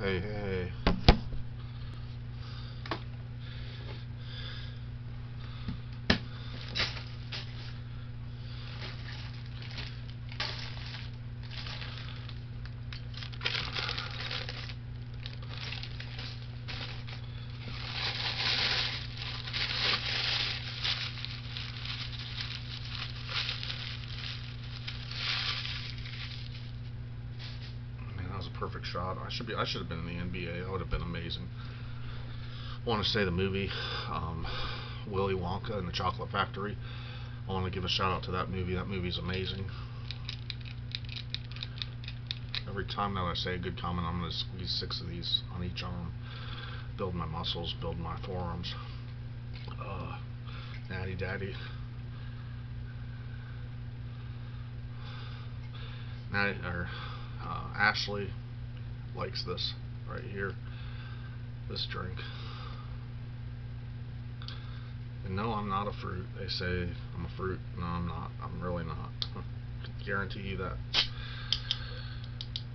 Hey, hey, hey. Man, that was a perfect shot. I should have been in the NBA. That would have been amazing. I want to say the movie, Willy Wonka and the Chocolate Factory. I want to give a shout out to that movie. That movie's amazing. Every time that I say a good comment, I'm going to squeeze 6 of these on each arm. Build my muscles, build my forearms. Natty Daddy. Ashley likes this right here. This drink. And no, I'm not a fruit. They say I'm a fruit. No, I'm not. I'm really not. I can guarantee you that.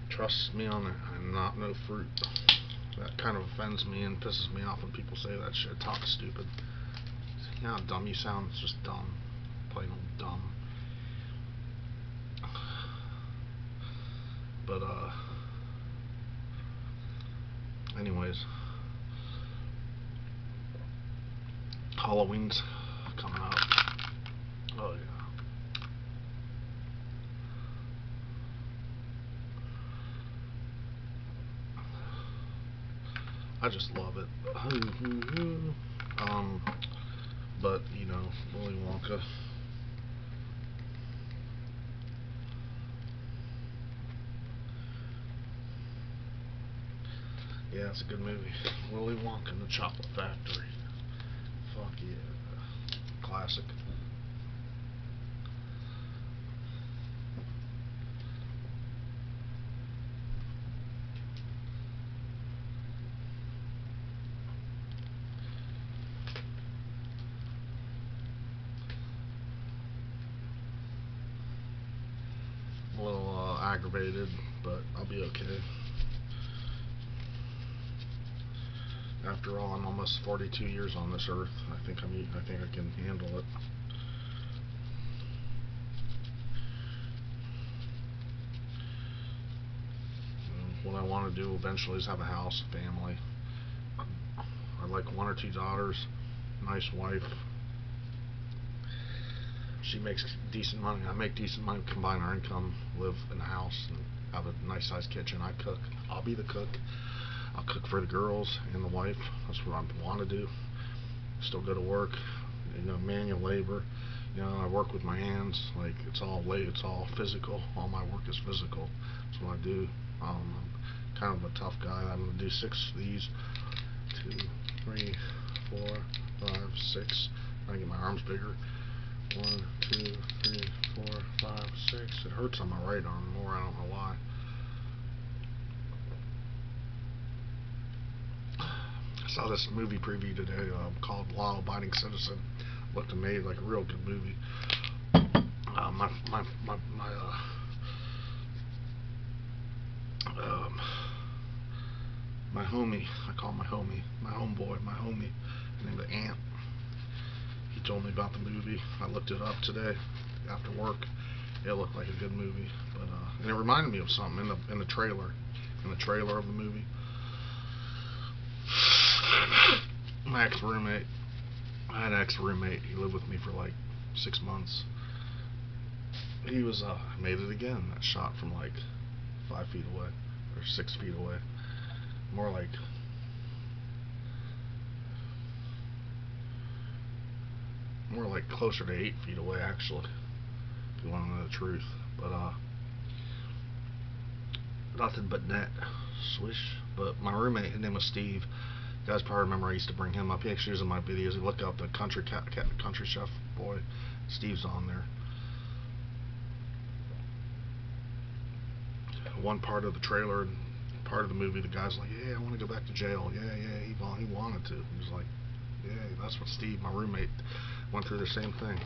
Trust me on it. I'm not no fruit. That kind of offends me and pisses me off when people say that shit. Talk stupid. You know how dumb you sound? It's just dumb. Plain old dumb. But, anyways. Halloween's coming up. Oh, yeah. I just love it. But, you know, Willy Wonka. Yeah, it's a good movie. Willy Wonka and the Chocolate Factory. Fuck yeah. Classic. A little aggravated, but I'll be okay. After all, I'm almost 42 years on this earth. I think I can handle it. What I want to do eventually is have a house, a family. I'd like 1 or 2 daughters, nice wife. She makes decent money. I make decent money. Combine our income, live in a house, and have a nice sized kitchen. I cook. I'll be the cook. I'll cook for the girls and the wife. That's what I want to do. Still go to work. You know, manual labor. You know, I work with my hands. Like it's all physical. All my work is physical. That's what I do. I'm kind of a tough guy. I'm gonna do 6 of these. 2, 3, 4, 5, 6. Trying to get my arms bigger. 1, 2, 3, 4, 5, 6. It hurts on my right arm more. I don't know why. I saw this movie preview today called Law Abiding Citizen. Looked amazing, like a real good movie. My homie, I call him my homie, my homeboy, my homie, named Ant. He told me about the movie. I looked it up today after work. It looked like a good movie, but and it reminded me of something in the trailer of the movie. My ex-roommate, I had an ex-roommate. He lived with me for like 6 months. He was made it again. That shot from like 5 feet away or 6 feet away. More like closer to 8 feet away, actually, if you want to know the truth. But nothing but net swish. But my roommate, his name was Steve. You guys probably remember I used to bring him up. He actually was in my videos. You look up the country chef boy. Steve's on there. One part of the trailer, part of the movie, the guy's like, "Yeah, I want to go back to jail." Yeah, he wanted to. He was like, "Yeah, that's what Steve, my roommate, went through the same thing."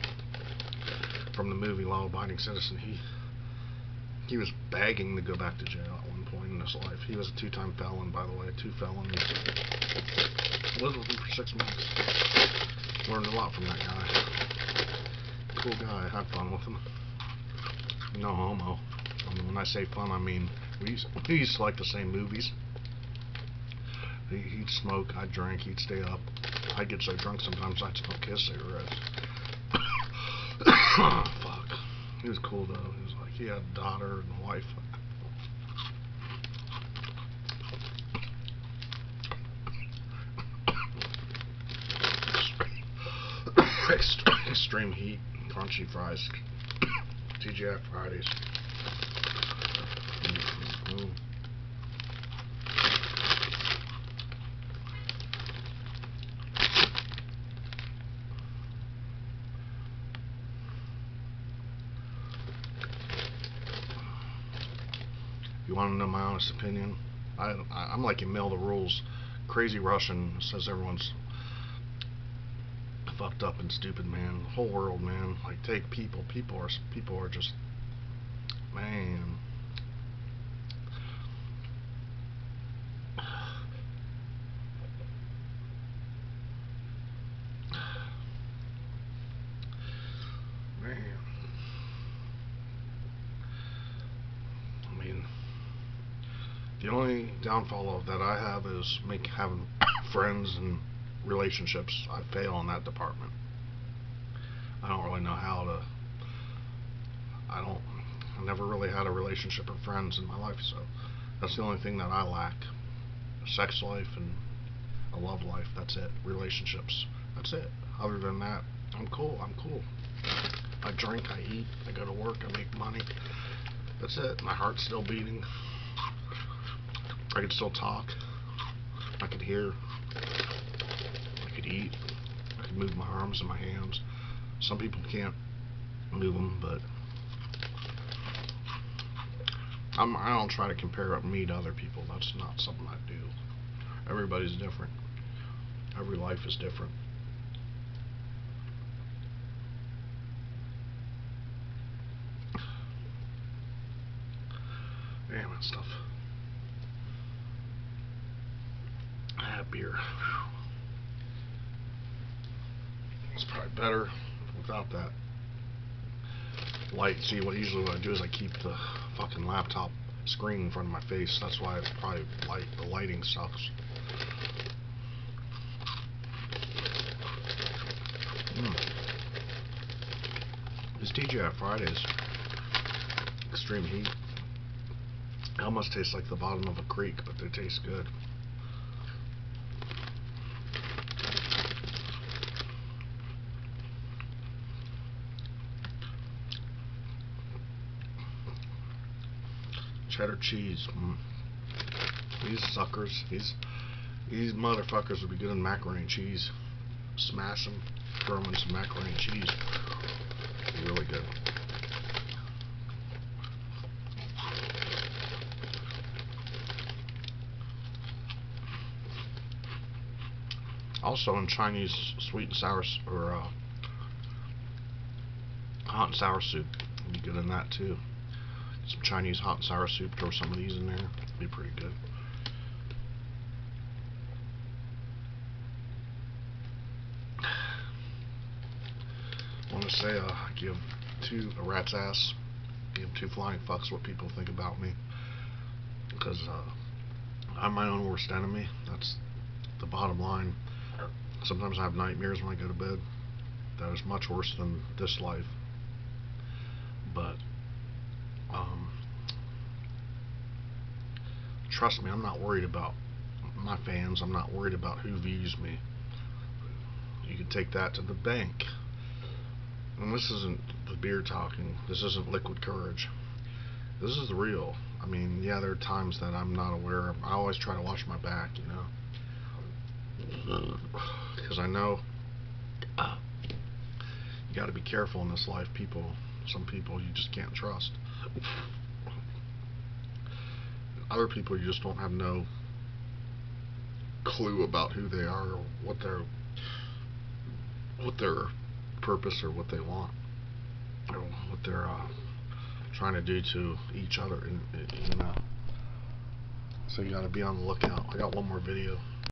From the movie Law Abiding Citizen, he was begging to go back to jail at one point, and this life. He was a 2-time felon, by the way, 2 felons. Lived with him for 6 months. Learned a lot from that guy. Cool guy. Had fun with him. No homo. I mean, when I say fun, I mean we used to like the same movies. He'd smoke, I'd drink, he'd stay up. I'd get so drunk sometimes I'd smoke his cigarettes. Fuck. He was cool though. He was like, he had a daughter and a wife. Extreme heat, crunchy fries, TGI Fridays. You want to know my honest opinion? I'm like Emil the Rules. Crazy Russian says everyone's fucked up and stupid, man. The whole world, man. Like, take people. People are just, man. Man. I mean, the only downfall of that I have is having friends and relationships. I fail in that department. I don't really know how to. I never really had a relationship or friends in my life, so that's the only thing that I lack. A sex life and a love life. That's it. Relationships. That's it. Other than that, I'm cool. I drink, I eat, I go to work, I make money. That's it. My heart's still beating. I can still talk. I can hear. I could eat. I can move my arms and my hands. Some people can't move them, but I don't try to compare me to other people. That's not something I do. Everybody's different. Every life is different. Damn, that stuff. I have beer. It's probably better without that light. See, usually what I do is I keep the fucking laptop screen in front of my face. That's why it's probably the lighting sucks. These TGI Fridays, extreme heat. They almost taste like the bottom of a creek, but they taste good. Cheddar cheese. These suckers, these motherfuckers would be good in macaroni and cheese. Smash them, throw them in some macaroni and cheese. Really good. Also in Chinese sweet and sour or hot and sour soup, would be good in that too. Some Chinese hot and sour soup, throw some of these in there, be pretty good. I want to say give a rat's ass, give 2 flying fucks what people think about me, because I'm my own worst enemy. That's the bottom line. Sometimes I have nightmares when I go to bed. That is much worse than this life. But trust me, I'm not worried about my fans. I'm not worried about who views me. You can take that to the bank. And this isn't the beer talking. This isn't liquid courage. This is the real. I mean, yeah, there are times that I'm not aware of. I always try to watch my back, you know. Because I know you got to be careful in this life. Some people you just can't trust. Other people you just don't have no clue about who they are or what their purpose or what they want or what they're trying to do to each other. And So you gotta be on the lookout. I got one more video.